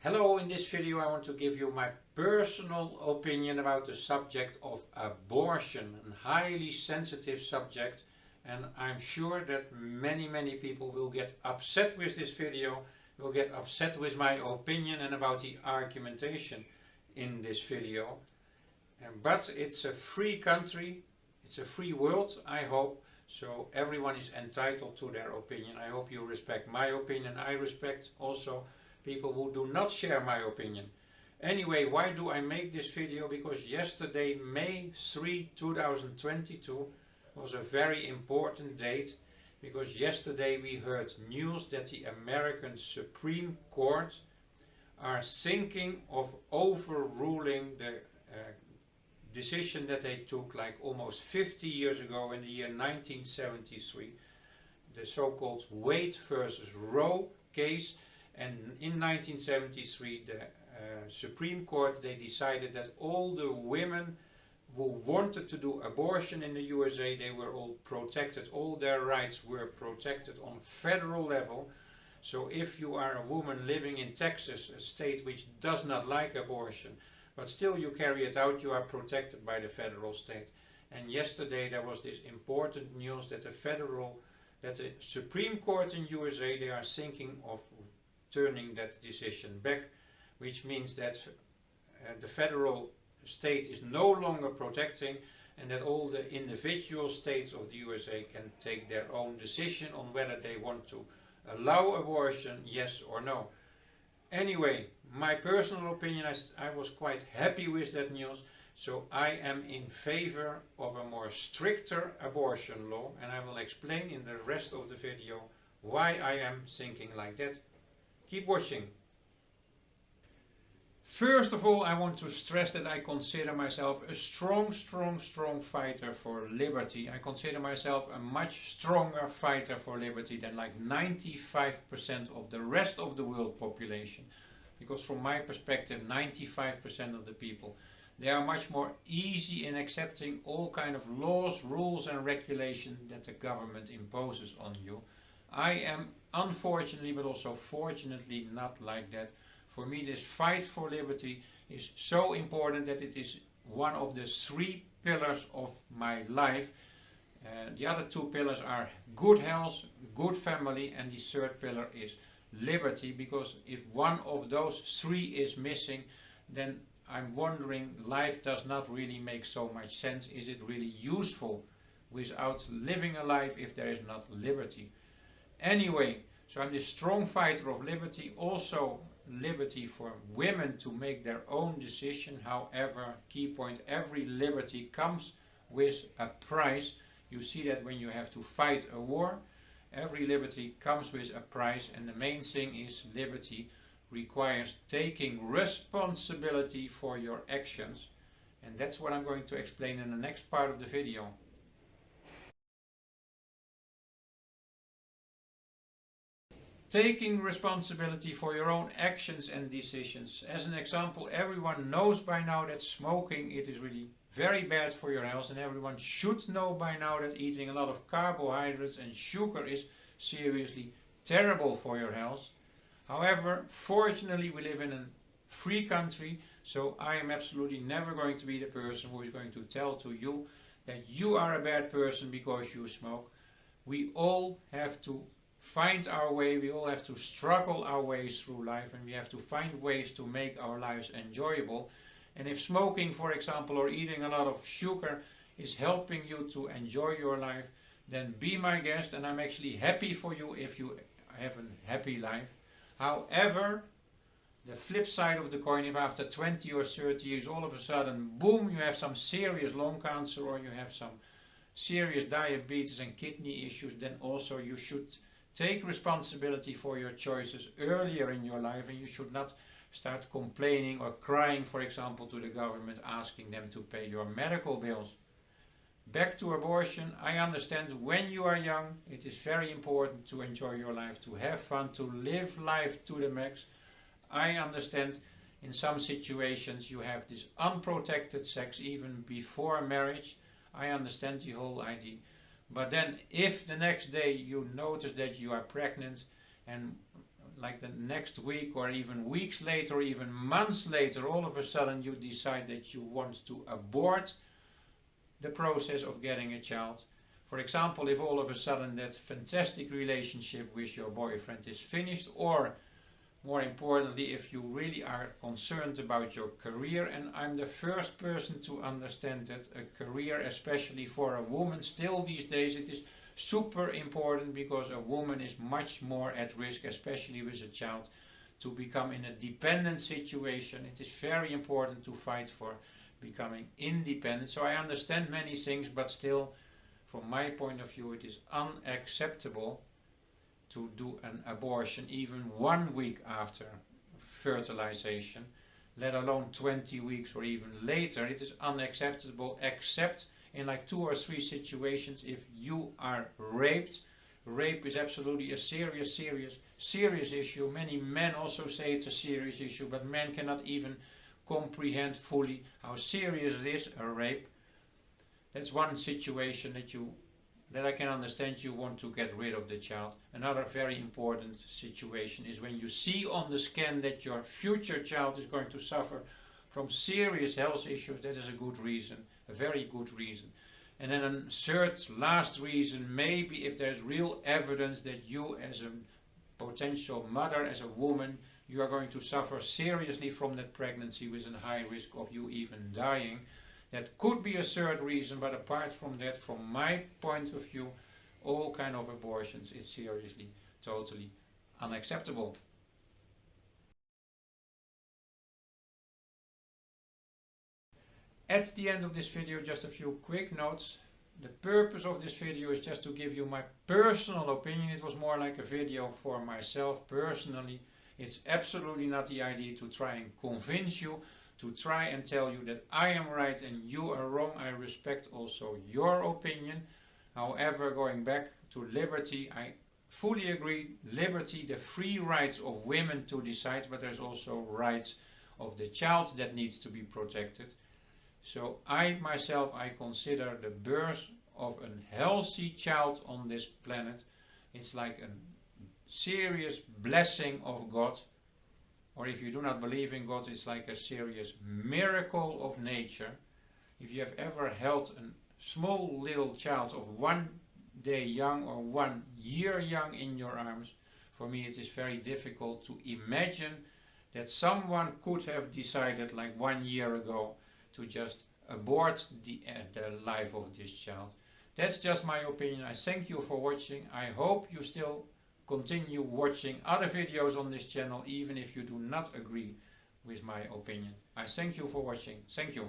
Hello, in this video I want to give you my personal opinion about the subject of abortion, a highly sensitive subject, and I'm sure that many people will get upset with this video, will get upset with my opinion and about the argumentation in this video. But it's a free country, it's a free world, I hope, so everyone is entitled to their opinion. I hope you respect my opinion. I respect also people who do not share my opinion. Anyway, why do I make this video? Because yesterday, May 3, 2022, was a very important date, because yesterday we heard news that the American Supreme Court are thinking of overruling the decision that they took like almost 50 years ago in the year 1973, the so-called Wade versus Roe case. And in 1973, the Supreme Court, they decided that all the women who wanted to do abortion in the USA, they were all protected. All their rights were protected on federal level. So if you are a woman living in Texas, a state which does not like abortion, but still you carry it out, you are protected by the federal state. And yesterday there was this important news that the Supreme Court in USA, they are thinking of turning that decision back, which means that the federal state is no longer protecting, and that all the individual states of the USA can take their own decision on whether they want to allow abortion, yes or no. Anyway, my personal opinion, I was quite happy with that news, so I am in favor of a more stricter abortion law, and I will explain in the rest of the video why I am thinking like that. Keep watching. First of all, I want to stress that I consider myself a strong fighter for liberty. I consider myself a much stronger fighter for liberty than like 95% of the rest of the world population. Because from my perspective, 95% of the people, they are much more easy in accepting all kind of laws, rules and regulations that the government imposes on you. I am unfortunately, but also fortunately, not like that. For me, this fight for liberty is so important that it is one of the three pillars of my life. The other two pillars are good health, good family, and the third pillar is liberty, because if one of those three is missing, then I'm wondering, life does not really make so much sense. Is it really useful without living a life if there is not liberty? Anyway, so I'm this strong fighter of liberty, also liberty for women to make their own decision. However, key point, every liberty comes with a price. You see that when you have to fight a war, every liberty comes with a price, and the main thing is liberty requires taking responsibility for your actions, and that's what I'm going to explain in the next part of the video. Taking responsibility for your own actions and decisions. As an example, everyone knows by now that smoking, it is really very bad for your health, and everyone should know by now that eating a lot of carbohydrates and sugar is seriously terrible for your health. However, fortunately we live in a free country, so I am absolutely never going to be the person who is going to tell to you that you are a bad person because you smoke. We all have to find our way, we all have to struggle our ways through life, and we have to find ways to make our lives enjoyable. And if smoking, for example, or eating a lot of sugar is helping you to enjoy your life, then be my guest, and I'm actually happy for you if you have a happy life. However, the flip side of the coin, if after 20 or 30 years all of a sudden, boom, you have some serious lung cancer or you have some serious diabetes and kidney issues, then also you should take responsibility for your choices earlier in your life, and you should not start complaining or crying, for example, to the government, asking them to pay your medical bills. Back to abortion, I understand when you are young, it is very important to enjoy your life, to have fun, to live life to the max. I understand in some situations you have this unprotected sex even before marriage. I understand the whole idea. But then if the next day you notice that you are pregnant, and like the next week or even weeks later or even months later, all of a sudden you decide that you want to abort the process of getting a child. For example, if all of a sudden that fantastic relationship with your boyfriend is finished, or more importantly, if you really are concerned about your career, and I'm the first person to understand that a career, especially for a woman, still these days it is super important, because a woman is much more at risk, especially with a child, to become in a dependent situation. It is very important to fight for becoming independent. So I understand many things, but still, from my point of view, it is unacceptable to do an abortion even 1 week after fertilization, let alone 20 weeks or even later. It is unacceptable, except in like 2 or 3 situations. If you are raped, rape is absolutely a serious issue. Many men also say it's a serious issue, but men cannot even comprehend fully how serious it is, a rape. That's one situation that I can understand you want to get rid of the child. Another very important situation is when you see on the scan that your future child is going to suffer from serious health issues. That is a good reason, a very good reason. And then a third, last reason, maybe if there's real evidence that you as a potential mother, as a woman, you are going to suffer seriously from that pregnancy with a high risk of you even dying. That could be a third reason, but apart from that, from my point of view, all kind of abortions is seriously, totally unacceptable. At the end of this video, just a few quick notes. The purpose of this video is just to give you my personal opinion. It was more like a video for myself personally. It's absolutely not the idea to try and convince you, to try and tell you that I am right and you are wrong. I respect also your opinion. However, going back to liberty, I fully agree. Liberty, the free rights of women to decide, but there's also rights of the child that needs to be protected. So I myself, I consider the birth of a healthy child on this planet, it's like a serious blessing of God. Or if you do not believe in God, it's like a serious miracle of nature. If you have ever held a small little child of 1 day young or 1 year young in your arms, for me it is very difficult to imagine that someone could have decided like 1 year ago to just abort the life of this child. That's just my opinion. I thank you for watching. I hope you still continue watching other videos on this channel, even if you do not agree with my opinion. I thank you for watching. Thank you.